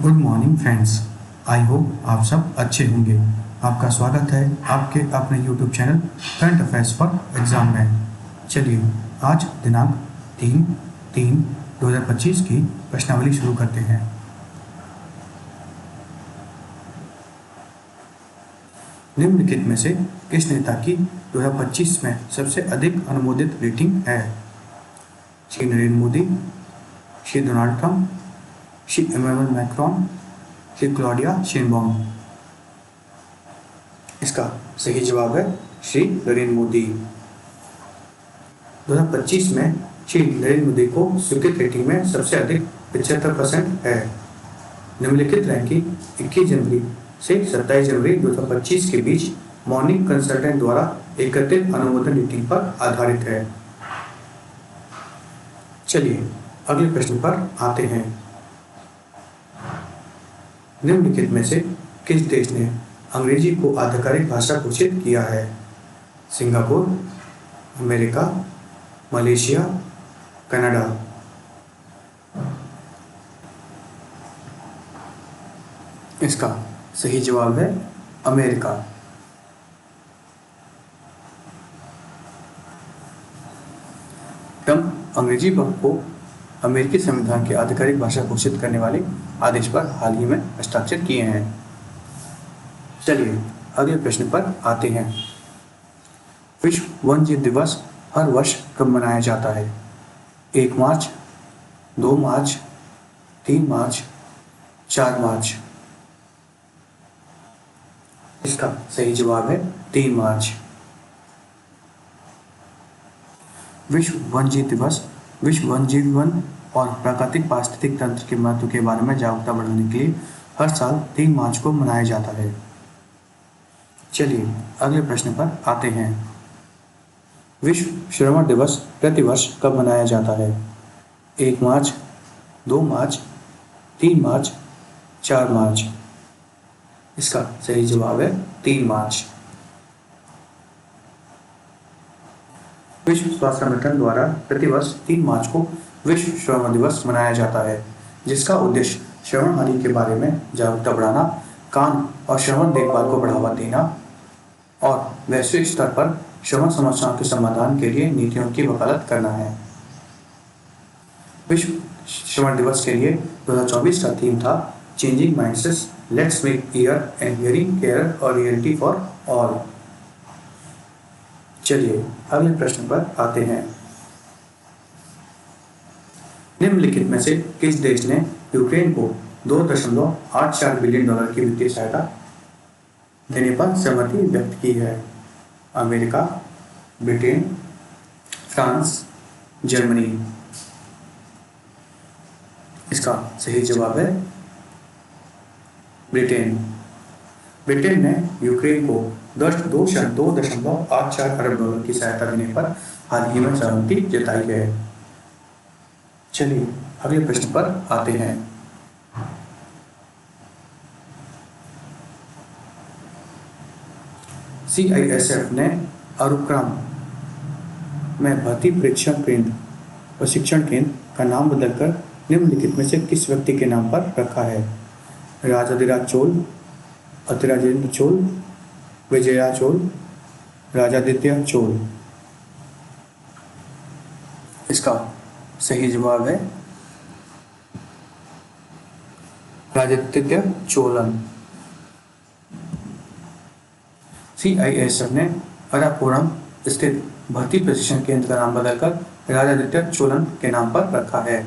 Good morning friends. I hope आप सब अच्छे होंगे। आपका स्वागत है आपके अपने YouTube channel current affairs for exam में। चलिए आज दिनांक 3/3/2025 की प्रश्नावली शुरू करते हैं। निम्नलिखित में से किस नेता की 2025 में सबसे अधिक अनुमोदित रेटिंग है? Shri Narendra Modi, Shri Donald Trump, Shri Emmanuel Macron, Shri Claudia Sheinbaum. इसका सही जवाब है श्री नरेंद्र मोदी। 2025 में श्री नरेंद्र मोदी को स्वीकृत रेटिंग में सबसे अधिक 75% है। निम्नलिखित रैंकिंग 21 जनवरी से 27 जनवरी 2025 के बीच मॉर्निंग कंसल्टेंट द्वारा एकत्रित अनुमोदन रेटिंग पर आधारित है। चलिए अगले प्रश्न पर आते हैं। निम्नलिखित में से किस देश ने अंग्रेजी को आधिकारिक भाषा घोषित किया है? Singapore, America, Malaysia, Canada. इसका सही जवाब है अमेरिका। ट्रंप अंग्रेजी को अमेरिकी संविधान की आधिकारिक भाषा घोषित करने वाले आदेश पर हाल ही में हस्ताक्षर किए हैं। चलिए अगले प्रश्न पर आते हैं। विश्व वन्यजीव दिवस हर वर्ष कब मनाया जाता है? 1 मार्च, 2 मार्च, 3 मार्च, 4 मार्च। इसका सही जवाब है 3 मार्च। विश्व वन्यजीव दिवस विश्व वन्यजीव वन और प्राकृतिक पारिस्थितिक तंत्र के महत्व के बारे में जागरूकता बढ़ाने के लिए हर साल 3 मार्च को मनाया जाता है। चलिए अगले प्रश्न पर आते हैं। विश्व श्रवण दिवस प्रतिवर्ष कब मनाया जाता है? 1 मार्च, 2 मार्च, 3 मार्च, 4 मार्च। इसका सही जवाब है 3 मार्च। विश्व स्वास्थ्य संगठन द्वारा प्रतिवर्ष 3 मार्च को विश्व श्रवण दिवस मनाया जाता है, जिसका उद्देश्य श्रवण हानि के बारे में जागरूकता बढ़ाना, कान और श्रवण देखभाल को बढ़ावा देना और वैश्विक स्तर पर श्रवण समस्याओं के समाधान के लिए नीतियों की वकालत करना है। विश्व श्रवण दिवस के लिए 2024 का थीम था changing mindsets, let's make year and hearing care और रियलिटी फॉर ऑल। चलिए अगले प्रश्न पर आते हैं। निम्नलिखित में से किस देश ने यूक्रेन को $2.84 बिलियन की वित्तीय सहायता देने पर सहमति व्यक्त की है? America, Britain, France, Germany. इसका सही जवाब है ब्रिटेन। ब्रिटेन ने यूक्रेन को $2.84 अरब की सहायता देने पर हाल ही में सहमति जताई है। चलिए अगले प्रश्न पर आते हैं। CISF ने अरुक्राम में भर्ती प्रशिक्षण केंद्र का नाम बदलकर निम्नलिखित में से किस व्यक्ति के नाम पर रखा है? राजाधिराज चोल, अतिराजेंद्र चोल, विजया चोल, राजादित्य चोल। इसका सही जवाब है राजादित्य चोलन। CISF ने अराकोरम स्थित भर्ती प्रशिक्षण केंद्र का नाम बदलकर राजादित्य चोलन के नाम पर रखा है।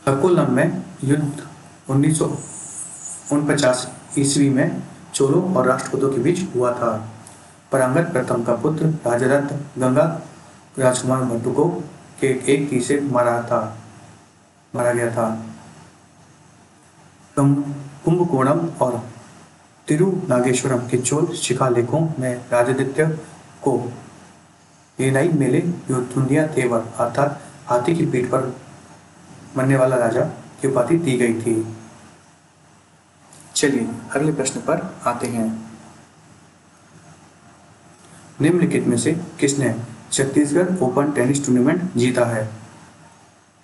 ककोलम में युद्ध 1949 ईस्वी में चोलों और राष्ट्रकूटों के बीच हुआ था। परांगत प्रथम का पुत्र राजारथ गंगा राजकुमार भट्टुको के एक तीर से मारा गया था। कुंभकोणम और तिरुनागेश्वरम के चोल शिलालेखों में राजादित्य को येनाई मेले योद्धुंदिया तेवर अर्थात हाथी की पीठ पर मरने वाला राजा की उपाधि दी गई थी। चलिए अगले प्रश्न पर आते हैं। निम्नलिखित में से किसने छत्तीसगढ़ ओपन टेनिस टूर्नामेंट जीता है?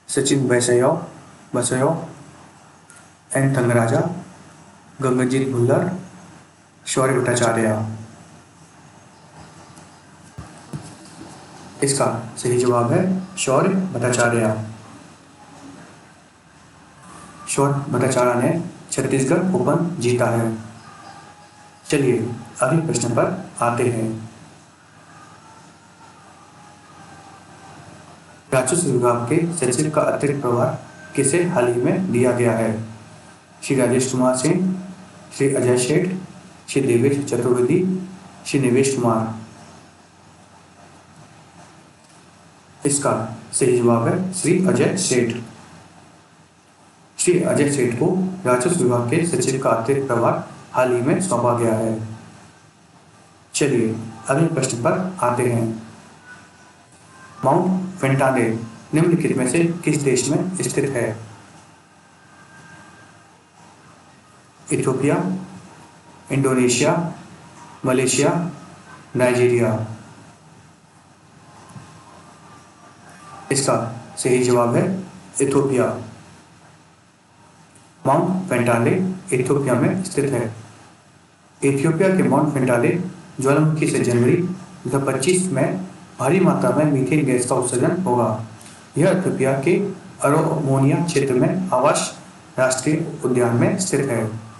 सचिन बसयाव, एन तंगराजा, गगनजीत भुल्लर, शौर्य भट्टाचार्य। इसका सही जवाब है शौर्य भट्टाचार्य। शौर्य भट्टाचार्य ने छत्तीसगढ़ ओपन जीता है। चलिए अगले प्रश्न पर आते हैं। राजस्व विभाग के सचिव का अतिरिक्त प्रभार किसे हाल ही में दिया गया है? श्री राजेश कुमार सिंह, श्री अजय सेठ, श्री देवेश चतुर्वेदी, श्री निवेश कुमार। इसका सही जवाब है श्री अजय सेठ। श्री अजय सेठ को राजस्व विभाग के सचिव का अतिरिक्त प्रभार हाल ही में सौंपा गया है। चलिए अगले प्रश्न पर आते हैं। माउंट फेंटाले निम्नलिखित में से किस देश में स्थित है? Ethiopia, Indonesia, Malaysia, Nigeria. इसका सही जवाब है इथियोपिया। माउंट फेंटाले इथियोपिया में स्थित है। इथियोपिया के माउंट फेंटाले ज्वालामुखी से जनवरी 2025 में भारी मात्रा में मीथेन गैस का उत्सर्जन होगा। यह इथियोपिया के अरोमोनिया क्षेत्र में आवास राष्ट्रीय उद्यान में स्थित है।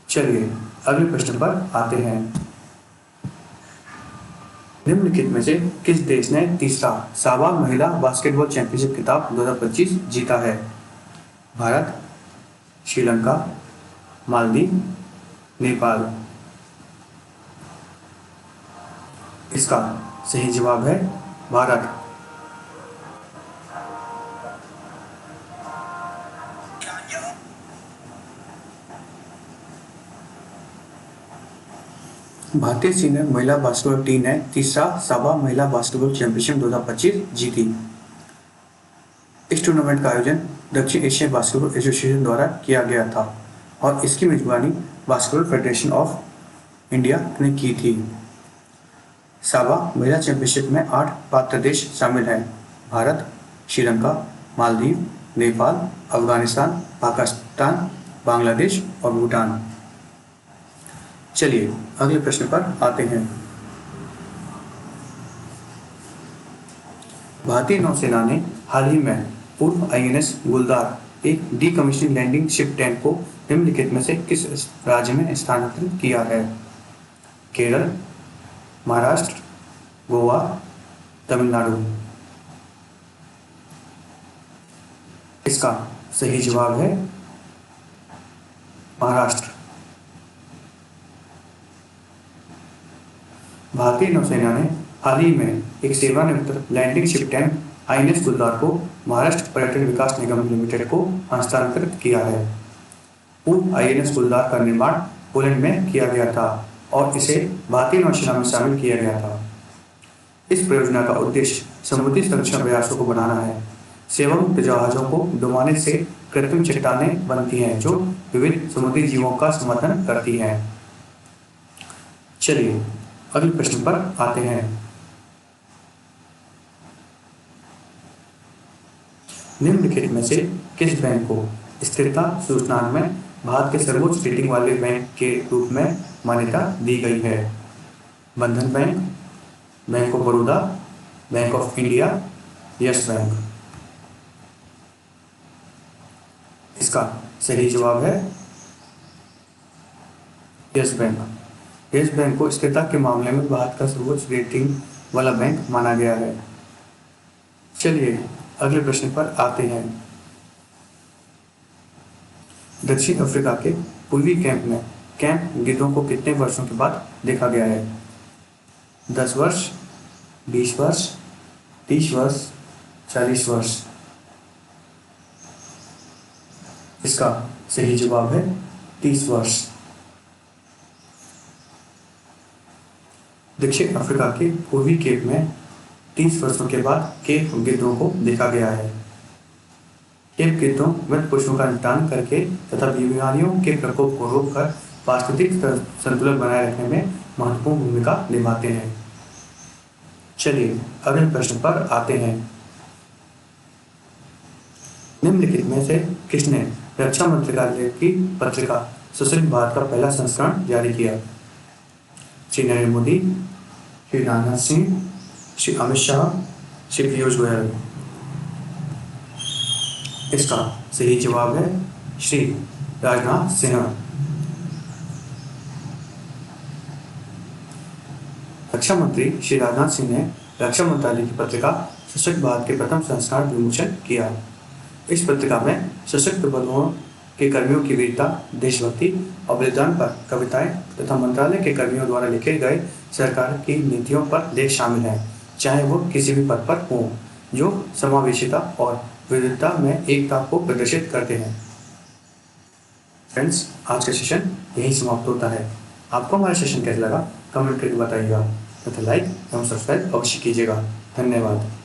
चलिए अगले प्रश्न पर आते हैं। निम्नलिखित में से किस देश ने तीसरा साबा महिला बास्केटबॉल चैंपियनशिप खिताब 2025 जीता है? भारत, श्रीलंका, मालदीव, नेपाल। इसका सही जवाब है भारत। भारतीय सीनियर महिला बास्केटबॉल टीम ने तीसरा साबा महिला बास्केटबॉल चैंपियनशिप 2025 जीती। इस टूर्नामेंट का आयोजन दक्षिण एशिया बास्केटबॉल एसोसिएशन द्वारा किया गया था और इसकी मेजबानी बास्केटबॉल फेडरेशन ऑफ इंडिया ने की थी। साबा महिला चैंपियनशिप में 8 पात्र देश शामिल हैं: भारत, श्रीलंका, मालदीव, नेपाल, अफगानिस्तान, पाकिस्तान, बांग्लादेश और भूटान। चलिए अगले प्रश्न पर आते हैं। भारतीय नौसेना ने हाल ही में पूर्व आईएनएस गुलदार एक डीकमीशनिंग लैंडिंग शिप टैंक को निम्नलिखित में से किस राज्य में स्थानांतरित किया है? केरल, महाराष्ट्र, गोवा, तमिलनाडु। इसका सही जवाब है महाराष्ट्र। भारतीय नौसेना ने हाल ही में एक सेवानिवृत्त लैंडिंग शिप टैंक आईएनएस गुलदार को महाराष्ट्र पर्यटन विकास निगम लिमिटेड को हस्तांतरित किया है। पूर्व आईएनएस गुलदार का निर्माण पोलैंड में किया गया था और इसे भारतीय नौसेना में शामिल किया गया था। इस परियोजना का उद्देश्य समुद्री संरक्षण प्रयासों को बढ़ाना है। सेवामुक्त जहाजों को डुबाने से कृत्रिम चट्टानें बनती हैं जो विविध समुद्री जीवों का समर्थन करती हैं। चलिए अगले प्रश्न पर आते हैं। निम्नलिखित में से किस बैंक को स्थिरता सूचकांक में भारत के सर्वोच्च रेटिंग वाले बैंक के रूप में मान्यता दी गई है? बंधन bank, bank of Baroda, bank of India, yes bank. इसका सही जवाब है यस बैंक। यस बैंक को स्थिरता के मामले में भारत का सर्वोच्च रेटिंग वाला बैंक माना गया है। चलिए अगले प्रश्न पर आते हैं। दक्षिण अफ्रीका के पूर्वी कैंप में कैंप गिद्धों को कितने वर्षों के बाद देखा गया है? 10 वर्ष, 20 वर्ष, 30 वर्ष, 40 वर्ष। इसका सही जवाब है 30 वर्ष। दक्षिण अफ्रीका के पूर्वी केप में 30 वर्षों के बाद केप गिद्धों को देखा गया है। केप गिद्धों मृत पशुओं का निपटान करके तथा बीमारियों के प्रकोप को रोककर पारिस्थितिक संतुलन बनाए रखने में महत्वपूर्ण भूमिका निभाते हैं। चलिए अगले प्रश्न पर आते हैं। निम्नलिखित में से किसने रक्षा मंत्रालय की पत्रिका सशक्त भारत का पहला संस्करण जारी किया? श्री नरेंद्र मोदी, श्री राजनाथ सिंह, श्री अमित शाह, श्री पीयूष गोयल। इसका सही जवाब है श्री राजनाथ सिन्हा। रक्षा मंत्री श्री राजनाथ सिंह ने रक्षा मंत्रालय की पत्रिका सशक्त भारत के प्रथम संस्करण विमोचन किया। इस पत्रिका में सशक्त बलों के कर्मियों की वीरता, देशभक्ति और बलिदान पर कविताएं तथा मंत्रालय के कर्मियों द्वारा लिखे गए सरकार की नीतियों पर लेख शामिल हैं, चाहे वो किसी भी पद पर हों, जो समावेशिता और विविधता में एकता को प्रदर्शित करते हैं। फ्रेंड्स, आज का सेशन यही समाप्त होता है। आपको हमारा सेशन कैसा लगा कमेंट करके बताइएगा तथा लाइक एवं सब्सक्राइब अवश्य कीजिएगा। धन्यवाद।